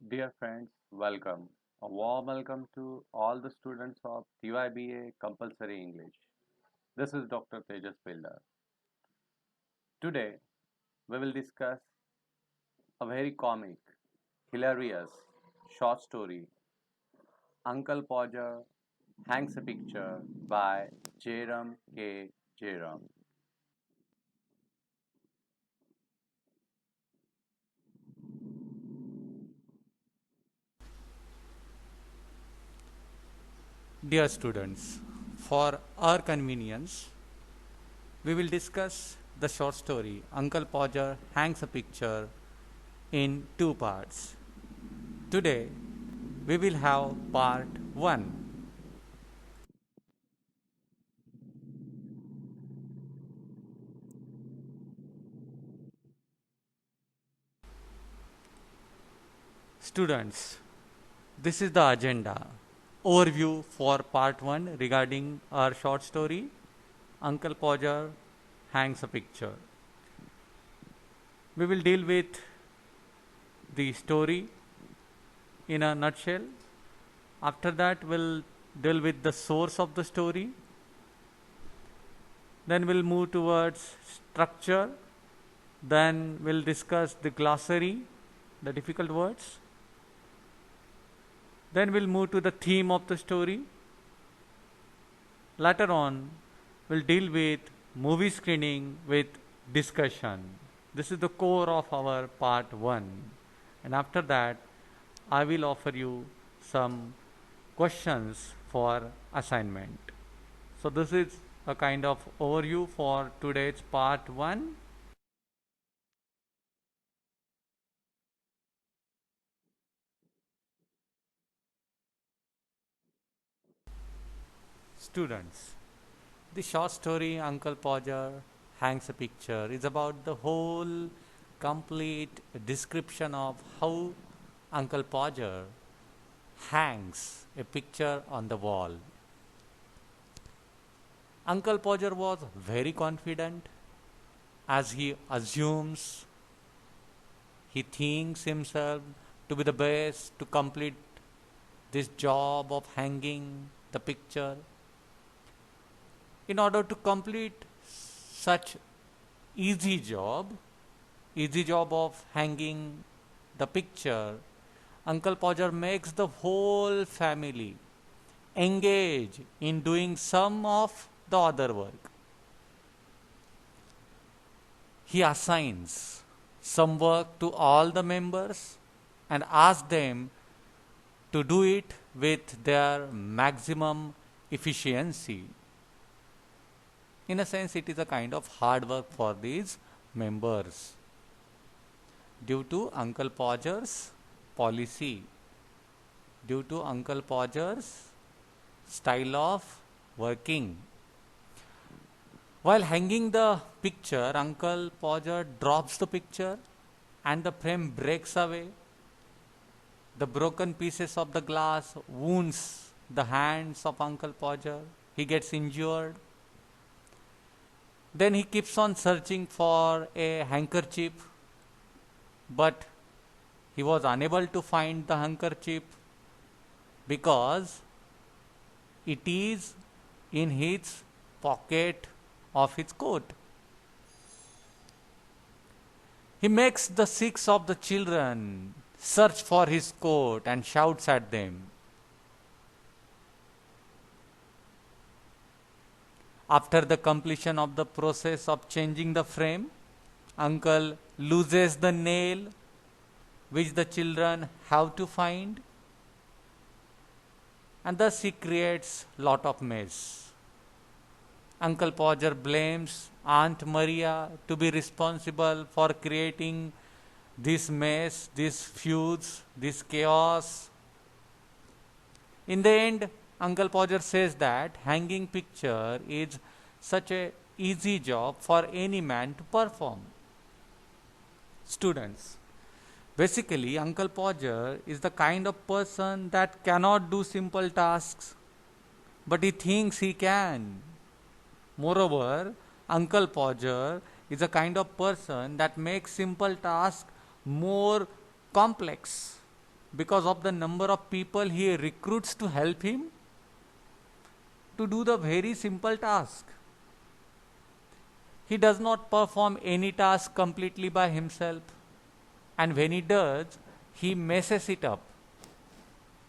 Dear friends, welcome. A warm welcome to all the students of TYBA Compulsory English. This is Dr. Tejas Pillar. Today, we will discuss a very comic, hilarious short story, Uncle Podger Hangs a Picture by Jairam K. Jairam. Dear students, for our convenience, we will discuss the short story Uncle Podger Hangs a Picture in two parts. Today, we will have part 1. Students, this is the agenda. Overview for part 1 regarding our short story Uncle Podger Hangs a Picture. We will deal with the story in a nutshell. After that, we'll deal with the source of the story. Then we'll move towards structure. Then we'll discuss the glossary, the difficult words. Then we'll move to the theme of the story. Later on, we'll deal with movie screening with discussion. This is the core of our part 1. And after that, I will offer you some questions for assignment. So, this is a kind of overview for today's part 1. Students, the short story Uncle Podger Hangs a Picture is about the whole complete description of how Uncle Podger hangs a picture on the wall. Uncle Podger was very confident as he assumes, he thinks himself to be the best to complete this job of hanging the picture. In order to complete such easy job, easy job of hanging the picture, Uncle Podger makes the whole family engage in doing some of the other work. He assigns some work to all the members and asks them to do it with their maximum efficiency. In a sense, it is a kind of hard work for these members due to Uncle Podger's policy, due to Uncle Podger's style of working. While hanging the picture, Uncle Podger drops the picture and the frame breaks away. The broken pieces of the glass wounds the hands of Uncle Podger. He gets injured. Then he keeps on searching for a handkerchief, but he was unable to find the handkerchief because it is in his pocket of his coat. He makes the 6 of the children search for his coat and shouts at them. After the completion of the process of changing the frame, Uncle loses the nail which the children have to find, and thus he creates lot of mess. Uncle Podger blames Aunt Maria to be responsible for creating this mess, these feuds, this chaos. In the end, Uncle Podger says that hanging picture is such a easy job for any man to perform. Students, basically Uncle Podger is the kind of person that cannot do simple tasks, but he thinks he can. Moreover, Uncle Podger is a kind of person that makes simple tasks more complex. because of the number of people he recruits to help him to do the very simple task. He does not perform any task completely by himself, and when he does, he messes it up.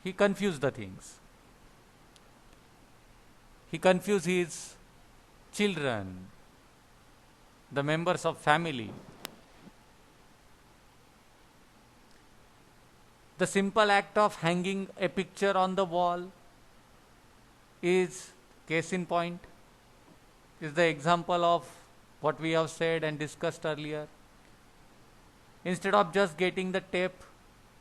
He confuses the things. He confuses his children, the members of family. The simple act of hanging a picture on the wall is case in point, is the example of what we have said and discussed earlier. Instead of just getting the tape,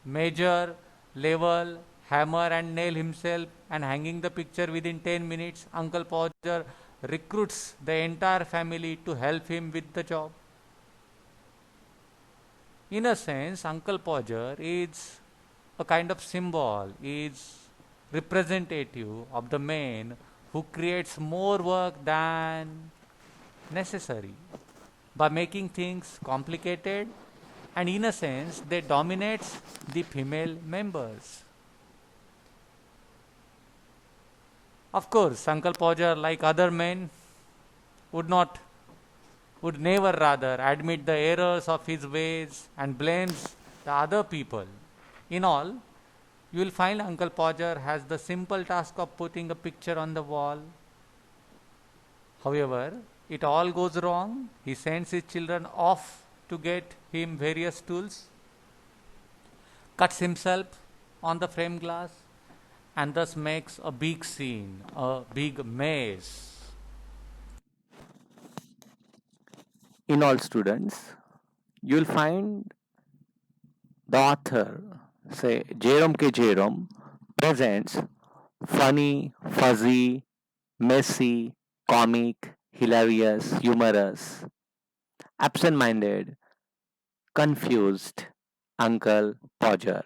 measure, level, hammer and nail himself and hanging the picture within 10 minutes, Uncle Podger recruits the entire family to help him with the job. In a sense, Uncle Podger is a kind of symbol, is representative of the man who creates more work than necessary by making things complicated, and in a sense they dominates the female members. Of course, Uncle Podger, like other men, would not would never rather admit the errors of his ways and blames the other people. In all, you will find Uncle Podger has the simple task of putting a picture on the wall. However, it all goes wrong. He sends his children off to get him various tools, cuts himself on the frame glass, and thus makes a big scene, a big mess. In all students, you will find the author, say Jerome K. Jerome, presents funny, fuzzy, messy, comic, hilarious, humorous, absent minded, confused Uncle Podger.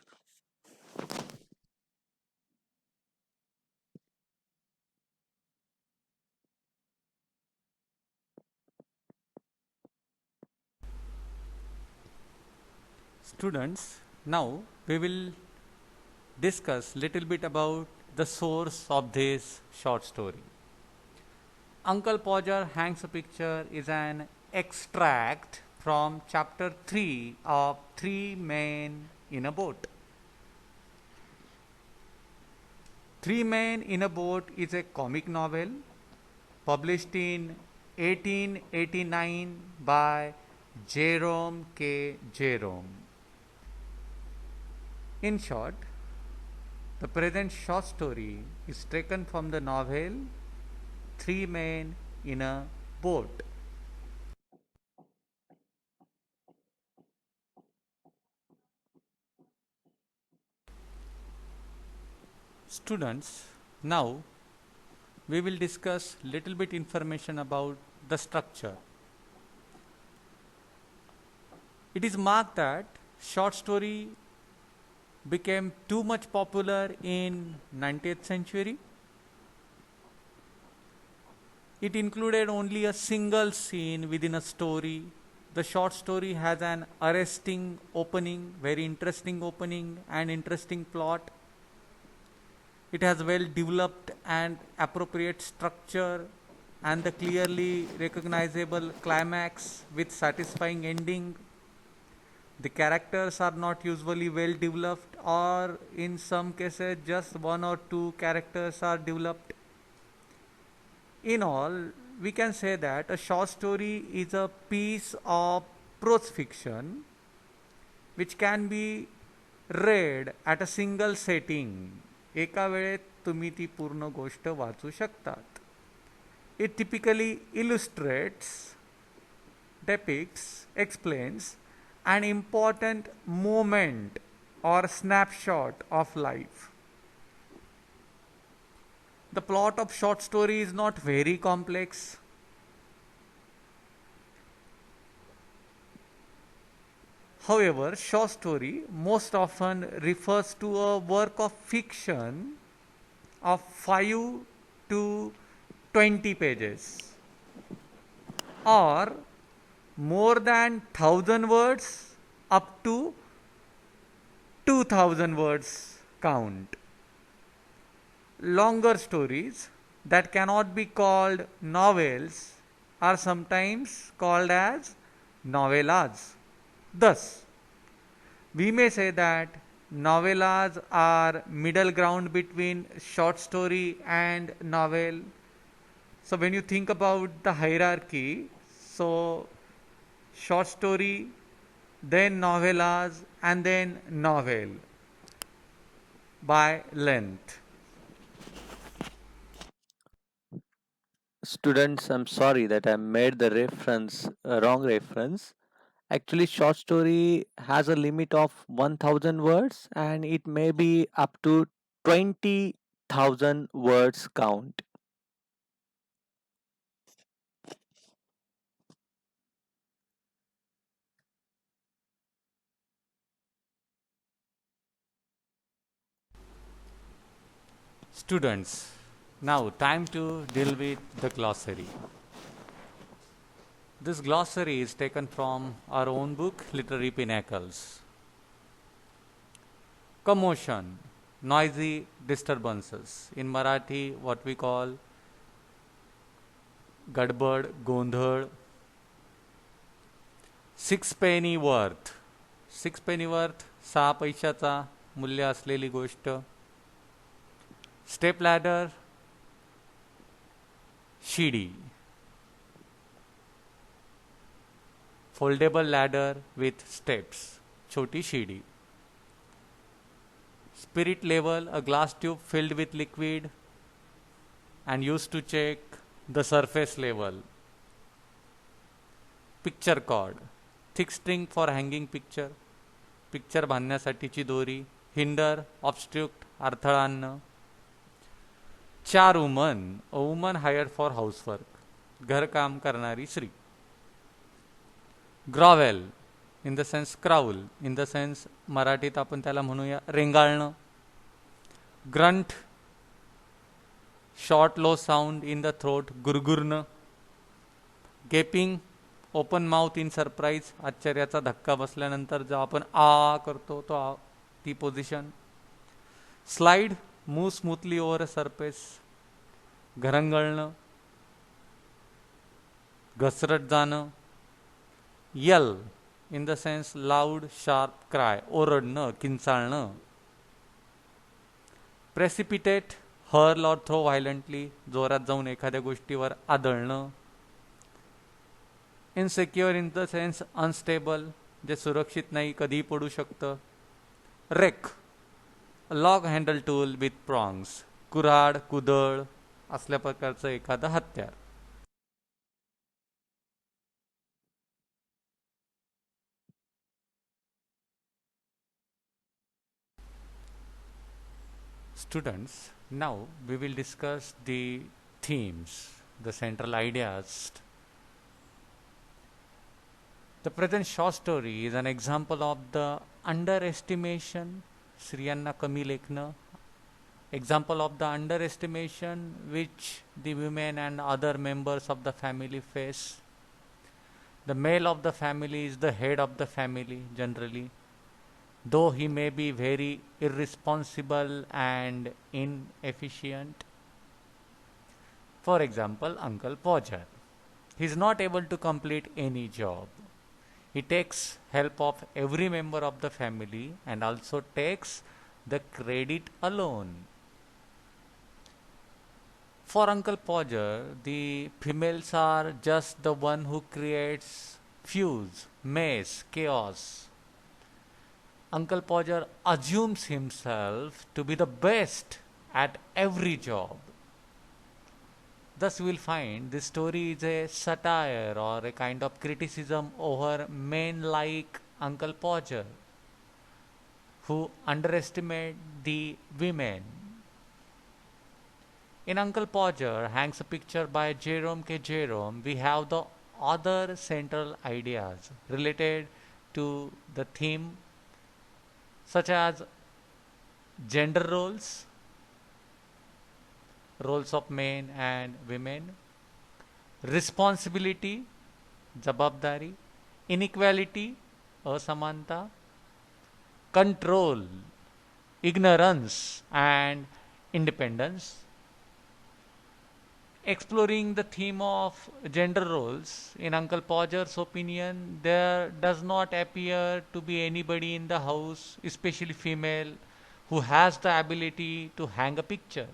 Students, now we will discuss little bit about the source of this short story. Uncle Podger Hangs a Picture is an extract from chapter 3 of Three Men in a Boat. Three Men in a Boat is a comic novel published in 1889 by Jerome K. Jerome. In short, the present short story is taken from the novel Three Men in a Boat. Students, now we will discuss little bit information about the structure. It is marked that short story became too much popular in 19th century. It included only a single scene within a story. The short story has an arresting opening, very interesting opening and interesting plot. It has well developed and appropriate structure and the clearly recognizable climax with satisfying ending. The characters are not usually well developed, or in some cases just one or two characters are developed. In all, we can say that a short story is a piece of prose fiction which can be read at a single setting. एका वेळेत तुम्ही ती पूर्ण गोष्ट वाचू शकतात. It typically illustrates, depicts, explains an important moment or snapshot of life. The plot of short story is not very complex. However, short story most often refers to a work of fiction of 5 to 20 pages or more than 1000 words up to 2000 2000 words count. Longer stories that cannot be called novels are sometimes called as novellas. Thus, we may say that novellas are middle ground between short story and novel. So when you think about the hierarchy, so short story, then novellas, and then novel by length. Students, I'm sorry that I made the reference wrong reference. Actually, short story has a limit of 1000 words and it may be up to 20,000 words count. Students, now time to deal with the glossary. This glossary is taken from our own book, Literary Pinnacles. Commotion, noisy disturbances. In Marathi, what we call gadbad, gondhad. Six penny worth. Six penny worth, 6 पैशाचा मूल्य असलेली गोष्ट. Step ladder, शिडी. Foldable ladder with steps, छोटी शिडी. Spirit level, a glass tube filled with liquid and used to check the surface level. Picture cord, thick string for hanging picture, picture बांधण्यासाठीची दोरी. Hinder, obstruct, अडथळा आणणं. 4 woman, a woman hired for housework, घरकाम करणारी स्त्री. Grovel, in the sense crawl, in the sense मराठीत आपण त्याला म्हणूया रेंगाळणं. Grunt, short low sound in the throat, गुरगुरणं. Gaping, open mouth in surprise, आश्चर्याचा धक्का बसल्यानंतर जो आपण आ करतो तो ती position. Slide, move smoothly over a surface, घरंगळणं, घसरत जाणं. Yell, in the sense loud sharp cry, ओरडणं, किंचाळणं. Precipitate, hurl or throw violently, जोरात जाऊन एखाद्या गोष्टीवर आदळणं. Insecure, in the sense unstable, जे सुरक्षित नाही, कधीही पडू शकतं. Rake, long handle tool with prongs, कुऱ्हाड, कुदळ असल्या प्रकारचं एखादं हत्यार. Students, now we will discuss the themes, the central ideas. The present short story is an example of the underestimation, स्त्रियांना कमी लेखणं, example of the underestimation which the women and other members of the family face. The male of the family is the head of the family generally, though he may be very irresponsible and inefficient. For example, Uncle Podger. He is not able to complete any job. He takes help of every member of the family and also takes the credit alone. For Uncle Podger, the females are just the one who creates fuse, mess, chaos. Uncle Podger assumes himself to be the best at every job. Thus, we will find this story is a satire or a kind of criticism over men like Uncle Podger, who underestimate the women. In Uncle Podger hangs a picture by Jerome K. Jerome. We have the other central ideas related to the theme, such as gender roles, roles of men and women, responsibility, जबाबदारी, inequality, असमानता, control, ignorance and independence. Exploring the theme of gender roles, in Uncle Podger's opinion, there does not appear to be anybody in the house, especially female, who has the ability to hang a picture.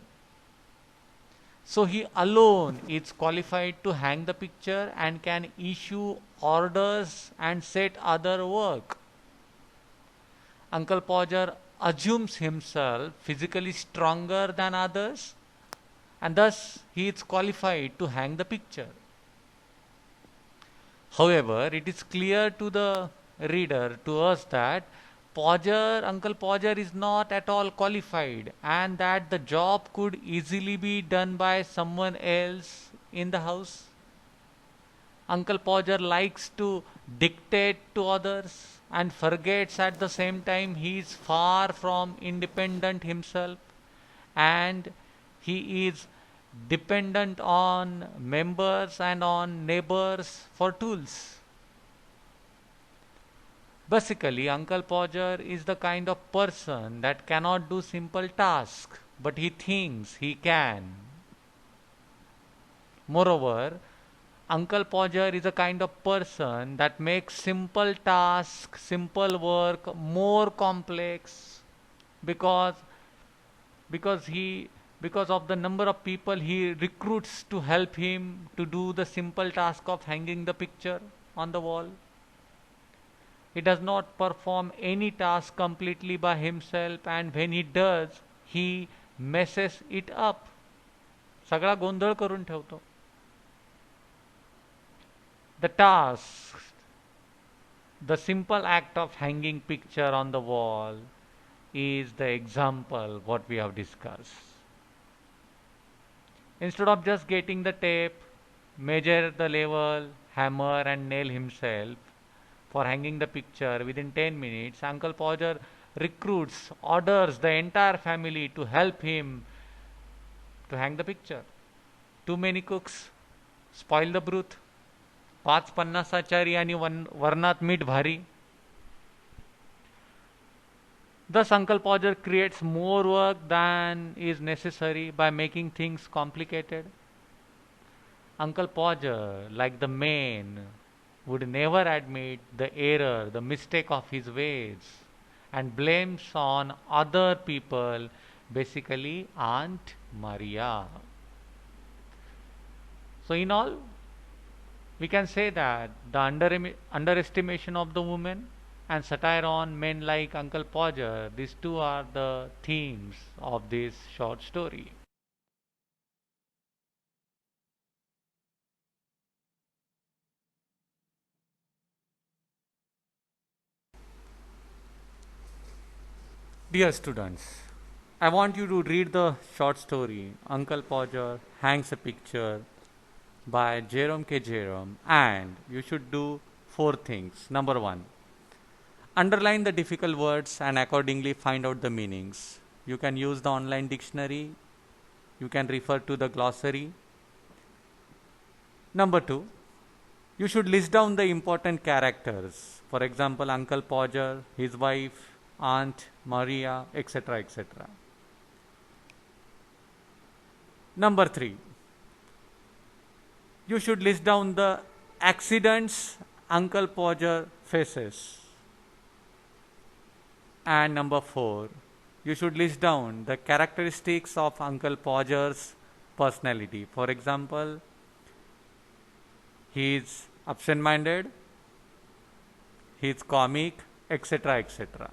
So he alone is qualified to hang the picture and can issue orders and set other work. Uncle Podger assumes himself physically stronger than others, and thus he is qualified to hang the picture. However, it is clear to the reader, to us, that Uncle Podger is not at all qualified, and that the job could easily be done by someone else in the house. Uncle Podger likes to dictate to others and forgets at the same time he is far from independent himself, and he is dependent on members and on neighbors for tools. Basically, Uncle Podger is the kind of person that cannot do simple tasks, but he thinks he can. Moreover, Uncle Podger is a kind of person that makes simple tasks, simple work more complex because because he because of the number of people he recruits to help him to do the simple task of hanging the picture on the wall. He does not perform any task completely by himself, and when he does, he messes it up. सगळा गोंधळ करून ठेवतो. The task, the simple act of hanging picture on the wall, is the example what we have discussed. Instead of just getting the tape, measure the level, hammer and nail himself for hanging the picture within 10 minutes, Uncle Podger recruits, orders the entire family to help him to hang the picture. Too many cooks spoil the broth. 5 आचारी आणि वरणात मीठ भारी. Thus, Uncle Podger creates more work than is necessary by making things complicated. Uncle Podger, like the man, would never admit the error, the mistake of his ways, and blames on other people, basically Aunt Maria. So, in all, we can say that the underestimation of the woman and satire on men like Uncle Podger, these two are the themes of this short story. Dear students, I want you to read the short story Uncle Podger Hangs a Picture by Jerome K. Jerome, and you should do four things. Number one, underline the difficult words and accordingly find out the meanings. You can use the online dictionary, you can refer to the glossary. Number two, you should list down the important characters. For example, Uncle Podger, his wife, Aunt Maria, etc. etc. Number three, you should list down the accidents Uncle Podger faces. And number four, you should list down the characteristics of Uncle Podger's personality. For example, he is absent minded, he is comic, etc. etc.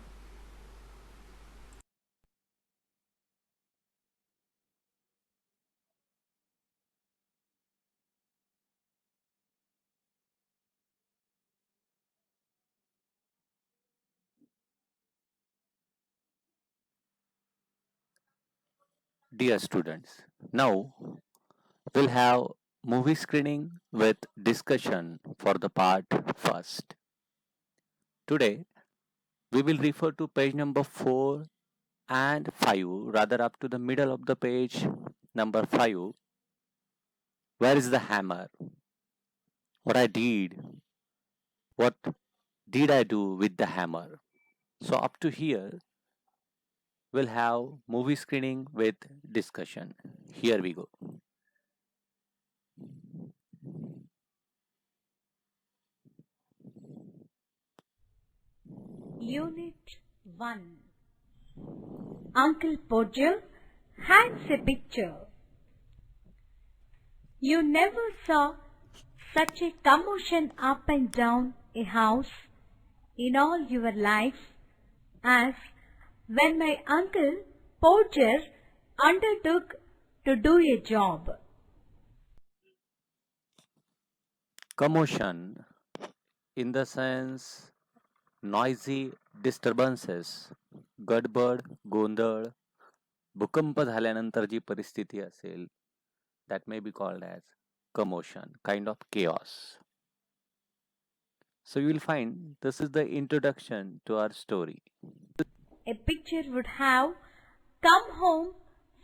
Dear students, now we'll have movie screening with discussion for the part first. Today, we will refer to page number 4 and 5, rather up to the middle of the page, number 5. Where is the hammer? What I did? What did I do with the hammer? So, up to here, we'll have movie screening with discussion. Here we go. Unit 1. Uncle Podger hangs a picture. You never saw such a commotion up and down a house in all your life as when my Uncle Podger undertook to do a job. Commotion, in the sense noisy disturbances, गडबड, गोंधळ, भूकंप झाल्यानंतर जी परिस्थिती असेल, that may be called as commotion, kind of chaos. So you will find this is the introduction to our story. A picture would have come home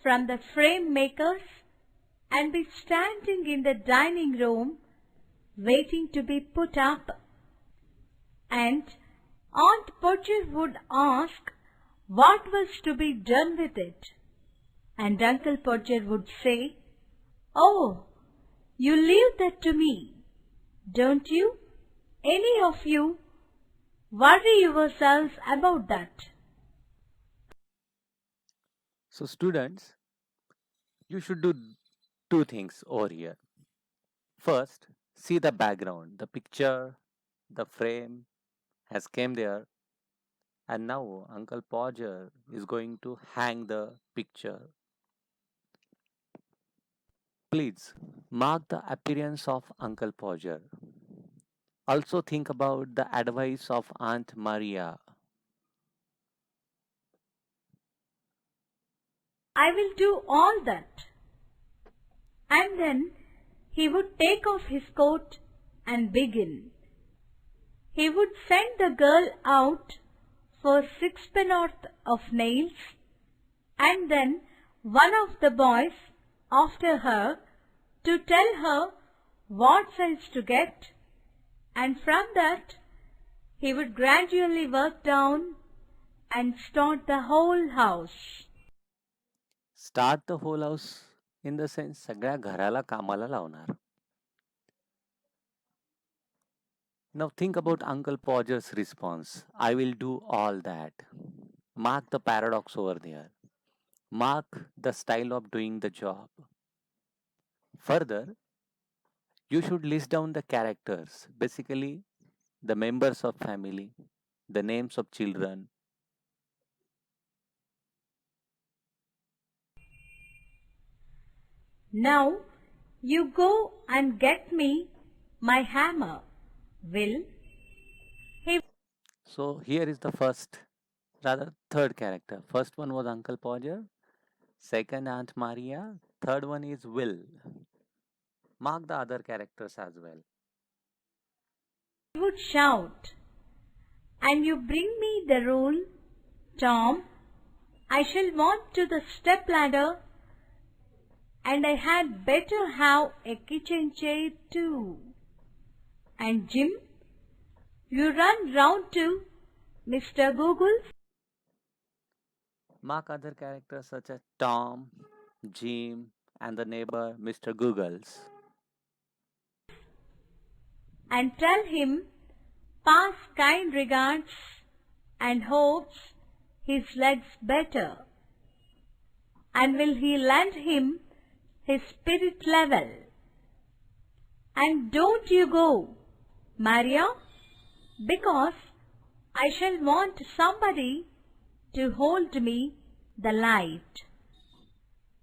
from the frame makers and be standing in the dining room waiting to be put up, and Aunt Podger would ask what was to be done with it, and Uncle Podger would say, "Oh, you leave that to me, don't you? Any of you worry yourselves about that." So students, you should do two things over here. First, see the background, the picture, the frame has came there, and now Uncle Podger is going to hang the picture. Please mark the appearance of Uncle Podger. Also think about the advice of Aunt Maria. "I will do all that." And then he would take off his coat and begin. He would send the girl out for sixpenn'orth of nails, and then one of the boys after her to tell her what size to get, and from that he would gradually work down and start the whole house. Start the whole house in the sense सगळ्या घराला कामाला लावणार. Now think about Uncle Podger's response. I will do all that. Mark the paradox over there. Mark the style of doing the job. Further, you should list down the characters, basically the members of family, the names of children. "Now you go and get me my hammer, Will." He So here is the first, rather third character. First one was Uncle Podger, second Aunt Maria, third one is Will. Mark the other characters as well. would shout, "And you bring me the rule, Tom. I shall want to the step ladder, and I had better have a kitchen chair too. And Jim, you run round to Mr. Google's Mark other characters such as Tom, Jim, and the neighbor Mr. Googles. and tell him pass kind regards and hopes his legs better. And will he lend him his spirit level? And don't you go, Maria, because I shall want somebody to hold me the light.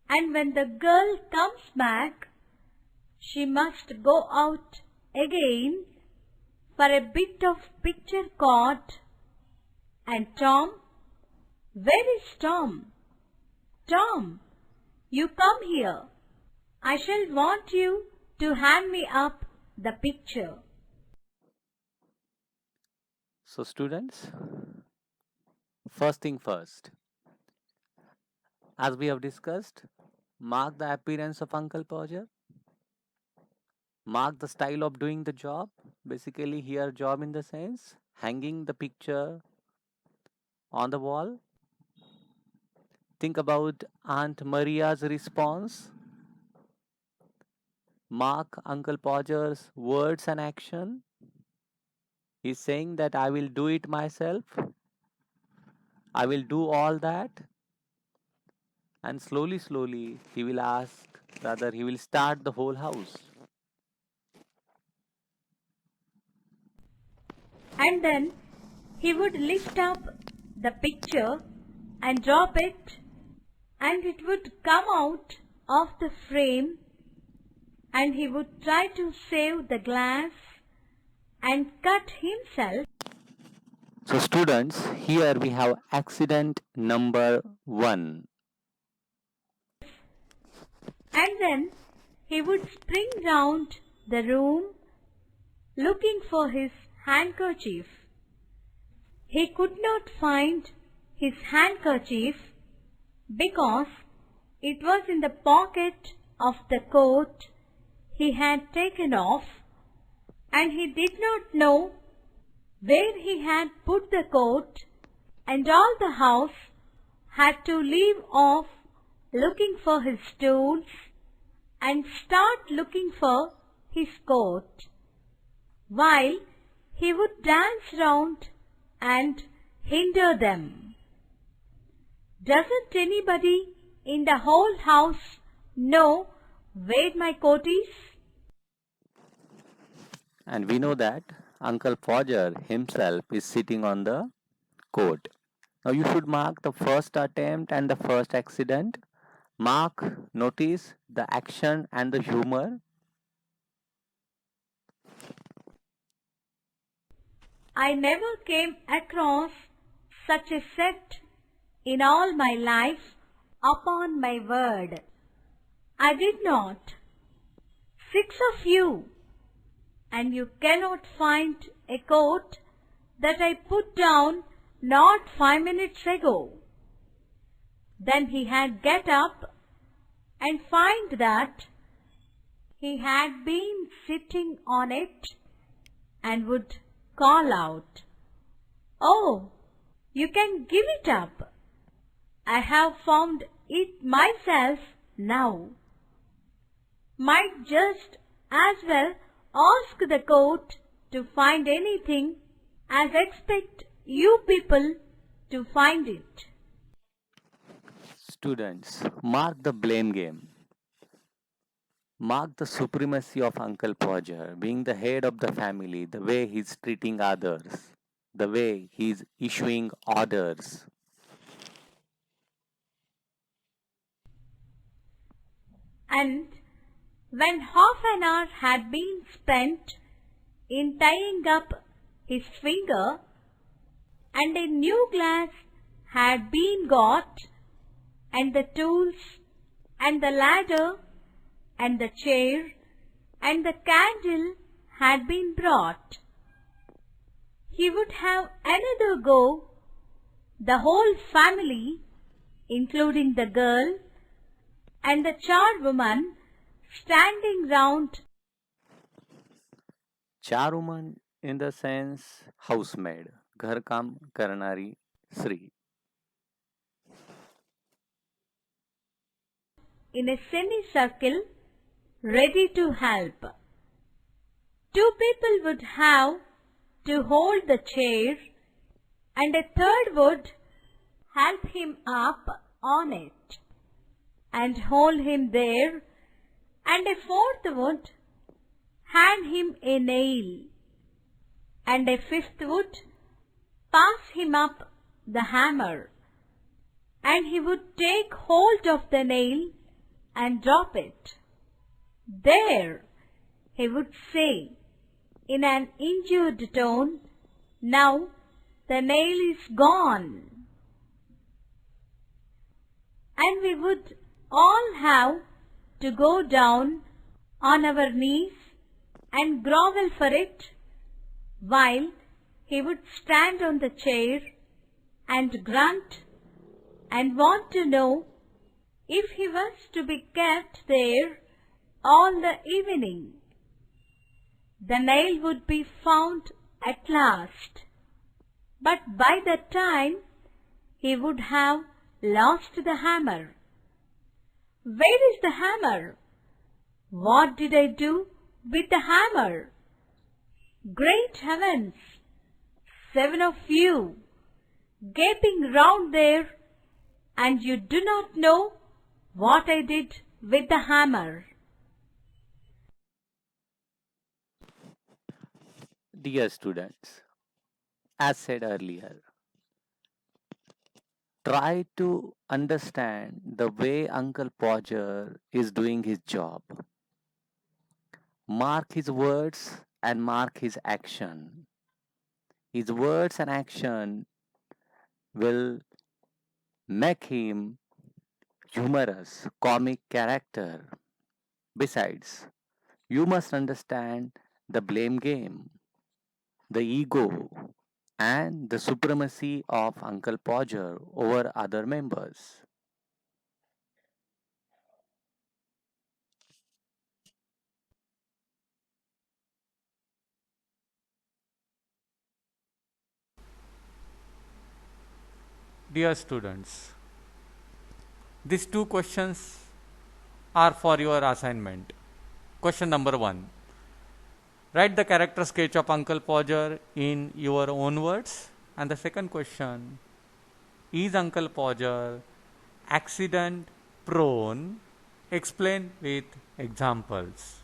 And when the girl comes back, she must go out again for a bit of picture caught. And Tom, where is Tom? Tom, you come here. I shall want you to hand me up the picture." So, students, first thing first, as we have discussed, mark the appearance of Uncle Podger, mark the style of doing the job. Basically, here, job in the sense hanging the picture on the wall. Think about Aunt Maria's response. Mark Uncle Podger's words and action. He's saying that I will do it myself. I will do all that. And slowly, slowly, he will start the whole house. And then he would lift up the picture and drop it, and it would come out of the frame, and he would try to save the glass and cut himself. So, students, here we have accident number 1. And then he would spring round the room looking for his handkerchief. He could not find his handkerchief because it was in the pocket of the coat he had taken off, and he did not know where he had put the coat, and all the house had to leave off looking for his tools and start looking for his coat, while he would dance round and hinder them. Doesn't anybody in the whole house know where my coat is? And we know that Uncle Podger himself is sitting on the coat. Now you should mark the first attempt and the first accident. Mark, notice the action and the humor. I never came across such a set in all my life, upon my word. I did not. 6 of you, and you cannot find a coat that I put down not 5 minutes ago. Then he had get up and find that he had been sitting on it, and would call out, "Oh, you can give it up. I have found it myself now." Might just as well ask the coat to find anything as expect you people to find it. Students, mark the blame game. Mark the supremacy of Uncle Podger, being the head of the family, the way he's treating others, the way he's issuing orders. And when half an hour had been spent in tying up his finger, and a new glass had been got, and the tools, and the ladder, and the chair, and the candle had been brought, he would have another go, the whole family, including the girl and the charwoman, standing round. Charwoman in the sense housemaid, घर काम करणारी स्त्री. In a semicircle, ready to help. 2 people would have to hold the chair, and a third would help him up on it and hold him there, and a fourth would hand him a nail, and a fifth would pass him up the hammer, and he would take hold of the nail and drop it. "There," he would say in an injured tone, "now the nail is gone." And we would all have to go down on our knees and grovel for it, while he would stand on the chair and grunt and want to know if he was to be kept there all the evening. The nail would be found at last, but by that time he would have lost the hammer. Where is the hammer? What did I do with the hammer? Great heavens! 7 of you, gaping round there, and you do not know what I did with the hammer. Dear students, as said earlier, try to understand the way Uncle Podger is doing his job. Mark his words and mark his action. His words and action will make him humorous, comic character. Besides, you must understand the blame game, the ego, and the supremacy of Uncle Podger over other members. Dear students, these two questions are for your assignment. Question number 1. Write the character sketch of Uncle Podger in your own words. And the second question, is Uncle Podger accident prone? Explain with examples.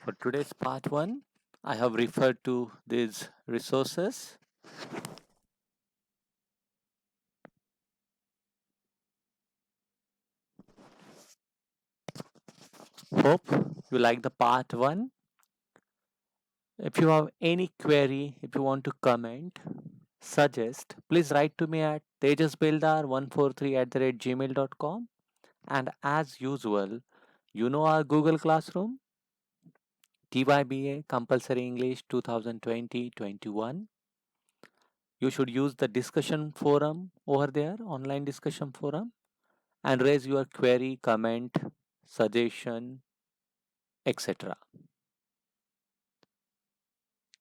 For today's part 1, I have referred to these resources. Hope you like the part 1. If you have any query, if you want to comment, suggest, please write to me at tejasbildar143@gmail.com. And as usual, you know our Google Classroom, TYBA Compulsory English 2020-21. You should use the discussion forum over there, online discussion forum, and raise your query, comment, suggestion, etc.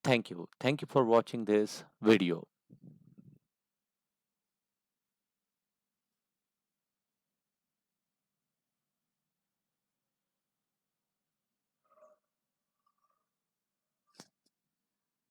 Thank you. Thank you for watching this video.